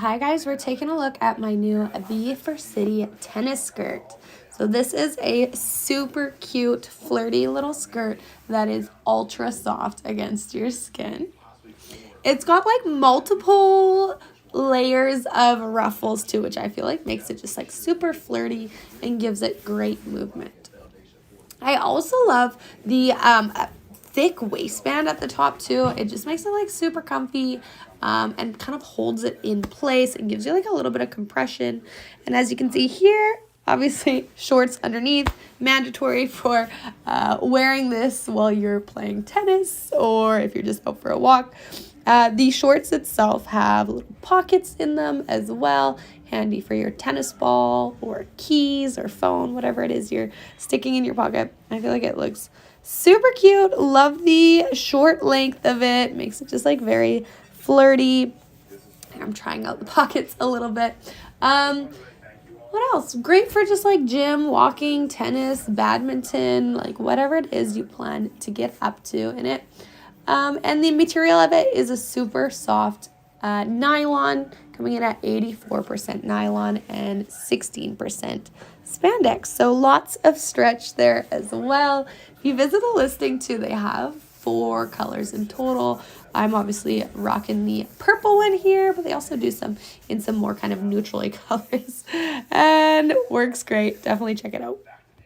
Hi guys, we're taking a look at my new V for City tennis skirt. So this is a super cute, flirty little skirt that is ultra soft against your skin. It's got like multiple layers of ruffles too, which I feel like makes it just like super flirty and gives it great movement. I also love the thick waistband at the top too. It just makes it like super comfy and kind of holds it in place and gives you like a little bit of compression. And as you can see here, obviously shorts underneath, mandatory for wearing this while you're playing tennis or if you're just out for a walk. The shorts itself have little pockets in them as well, handy for your tennis ball or keys or phone, whatever it is you're sticking in your pocket. I feel like it looks super cute. Love the short length of it. Makes it just like very flirty. I'm trying out the pockets a little bit. What else? Great for just like gym, walking, tennis, badminton, like whatever it is you plan to get up to in it. And the material of it is a super soft nylon, coming in at 84% nylon and 16% spandex. So lots of stretch there as well. If you visit the listing too, they have 4 colors in total. I'm obviously rocking the purple one here, but they also do some in some more kind of neutrally colors and works great. Definitely check it out.